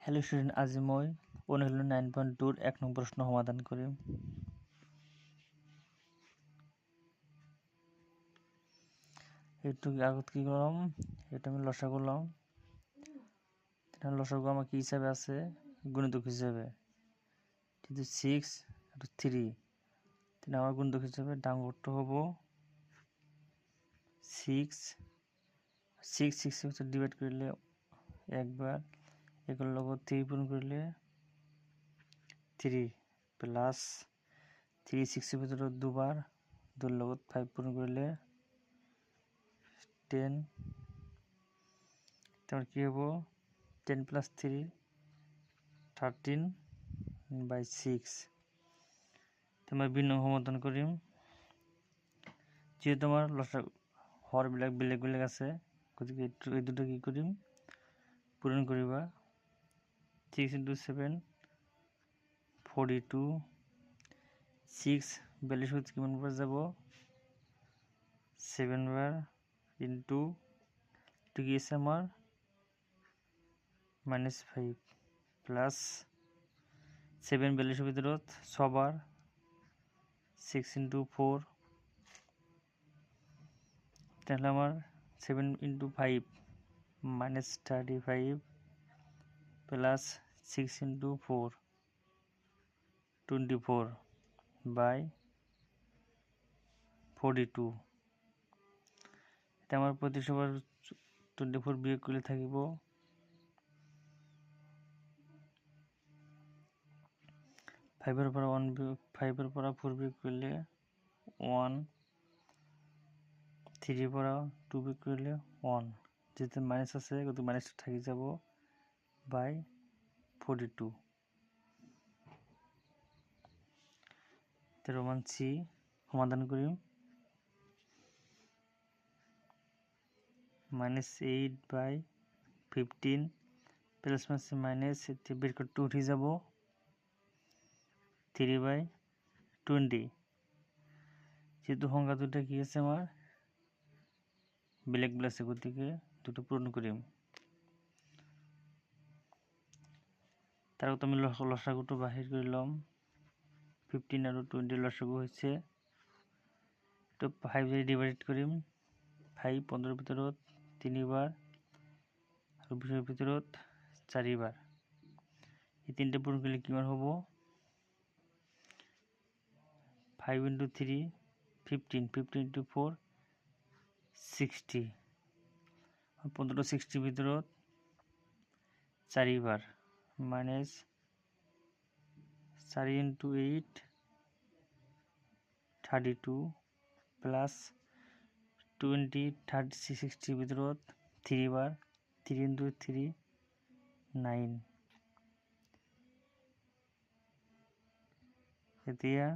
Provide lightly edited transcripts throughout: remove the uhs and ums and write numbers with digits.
Hello student, আজি মই অনুশীলন 9.2 1 নং প্রশ্ন সমাধান কৰিম। এইটো আগত কি করলাম, এটা আমি লসাগু লম। লসাগু আমার কি হিসাবে আছে, গুণিতক হিসাবে। কিন্তু 6 আর 3 আমার গুণিতক হিসাবে ডাঙরটা হবো 6 ডিভাইড করলে একবার, এগুলোর লগত 3 পূরণ করলে 3 প্লাস 3 6 এর ভিতরে দুবার, 2 লগত 5 পূরণ করলে 10। তারপর কি হবো 10 প্লাস 3 13/6। তোমার ভিন্ন সমাধান করিম। যেহেতু আমার লসাগু হর বেলেগ আছে, গতিকে এই দুটো কি করিম পূরণ করিবা। 6 × 7 42, 6 42 কিমান বার যাব 7 বার, ইন্টু টু কি আছে আমার -5 প্লাস 7 42 ভিতৰত 6 বার, 6 × 4, তাহলে আমার 7 × 5 -35 প্লাস 6 × 4 24/42। এটা আমার প্রতি সবার 24 বিয়োগ করলে থাকিব 5 এর পৰা 4 বিয়োগ করলে 1, 3 এর পৰা 2 বিয়োগ করলে 1, যেহেতু মাইনাস আছে গতিকে মাইনাসটা থাকি যাব বাই 42। রোমান সি সমাধান করিম। -8/15 প্লাস মাইনাস বের করতে উঠে যাব 3/20। যেহেতু সংখ্যা দুটা কি আছে আমার বেলেগ আছে, গতিকে দুটো পূরণ করিম। তার আমি লসাগুটো বাহির করলাম। 15 আর 20 লসাগু হয়েছে, তো 5 দিয়ে ডিভাইড করিম। 5 15 ভিতৰত 3 বার আর 20 ভিতৰত 4 বার। এই তিনটে পূরণ করলে কিমান হব 5 × 3 15, 15 × 4 60, 15 60 ভিতৰত 4 বার, মাইনাস 4 × 8 32 প্লাস 20 30 60 ভিতৰত 3 বার, 3 × 3 9। এতিয়া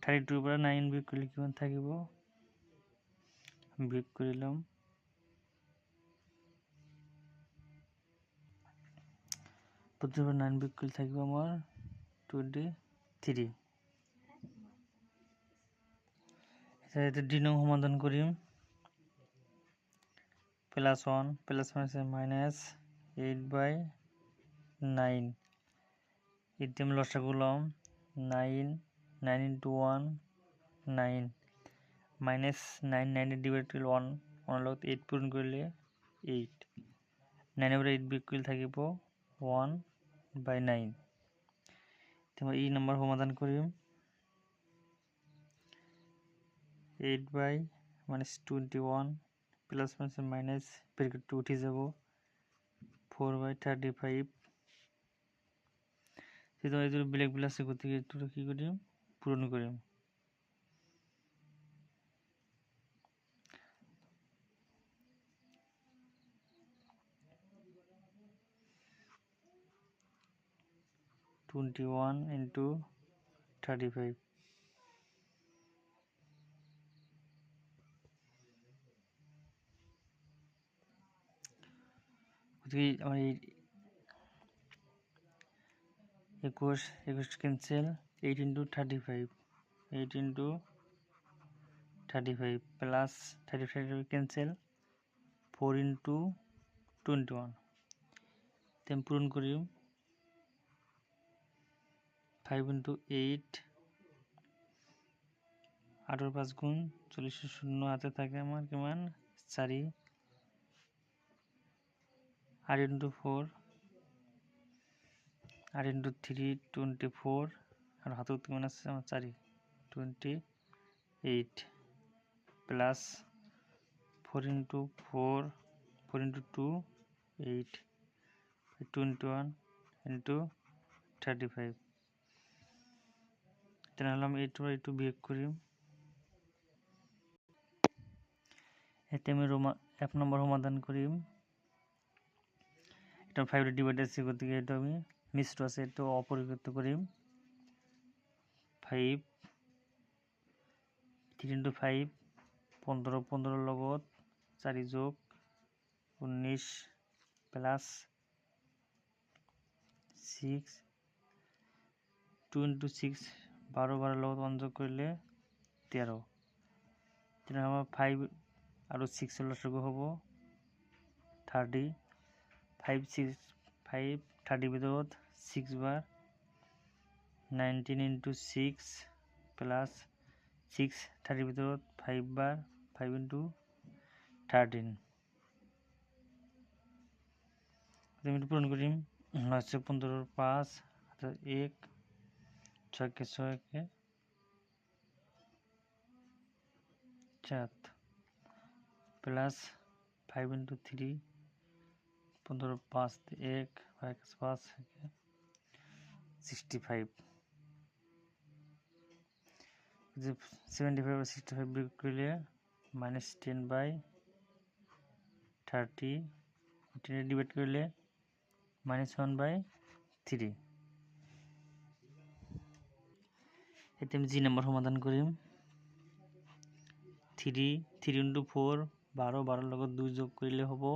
32 পৰা 9 বিয়োগ কৰিলে কিমান থাকিব, বিয়োগ কৰিলাম 32 পৰা 9 বিয়োগ কৰিলে থাকিব আমাৰ 23। এটা ডি নং সমাধান করিম। +1 প্লাস মাইনাস 8/9। এটি আমি লসাগু লম 9 9 × 1 9 মাইনাস 9 9 ডিভাইড করলে 1 1 লগত 8 পূরণ করলে 8, 9 এর 8 বিয়োগ করলে থাকিব 1/9। তোমরা এই নাম্বার সমাধান করিম। 8/-21 প্লাস মাইনাস বের করতে উঠে যাব 4/35। যেহেতু এই দুটো ব্ল্যাক আছে গতিকে দুটো কি করিম পূরণ করিম। (21 × 35) আমার 21 ক্যান্সেল, 8 × 35 8 × 35 প্লাস 35 ক্যান্সেল 4 × 21 আমি পূরণ করি 5 × 8 8 × 5 গুণ 40 শূন্য হাতে থাকে আমার কেমন 4 8 × 4 8 × 3 24 আর হাতে কেমন আছে আমার 4 28 প্লাস 4 × 4 4 × 2 8 21 × 35 তাহলে হলাম 8 বিয়োগ করি এতে আমি এক নম্বর সমাধান করি এটা 5 ডিভাইড আছে করতে গিয়ে এটা আমি মিশ্র আছে এটা অপরিবর্তিত করি 5 3 × 5 15 15 লগত 4 যোগ 19 প্লাস 6 2 × 6 12 12 লগত 1 যোগ করলে 13 তাহলে আমার 5 আর 6 এর লসাগু হবো 30 5 6 5 30 ভিতরত 6 বার 19 × 6 প্লাস 6 30 ভিতরত 5 বার 5 × 13 আমি পূরণ করি 915 5 1 6 কে 6 কে 4 प्लस 5 × 3 15 5 1 5 5 65 75 65 বিয়োগ করলে -10/30 10 ডিভাইড করলে -1/3 এতে আমি জি নাম্বার সমাধান করি 3 3 × 4 12 12 লগত 2 যোগ করলে হবো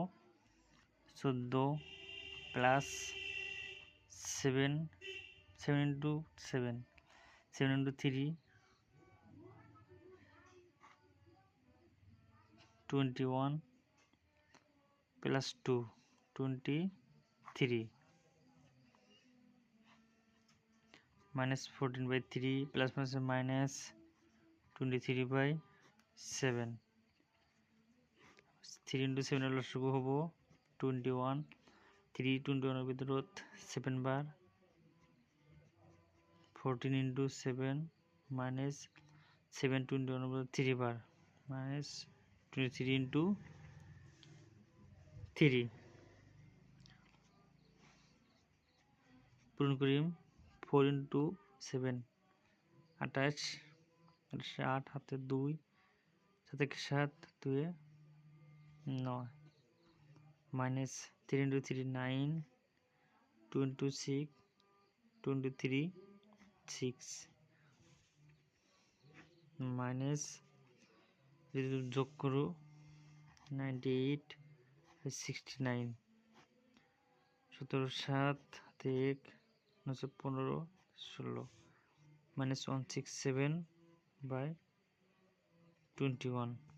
14 প্লাস 7 7 × 7 7 × 3 21 প্লাস 2 23 -14/3 প্লাস মাইনাস -23/7 3 × 7 এর লসাগু হবো 21 3 21 এর ভিতরত 7 বার 14 × 7 মাইনাস 7 21 এর ভিতরত 3 বার মাইনাস 23 × 3 পূরণ করি 4 × 7 28 8 হাতে 2 7 × 7 2 9 minus 3 × 3 9 2 × 6 2 × 3 6 minus যোগ করো 98 69 17 7 হাতে 1 9 15 16 -167/21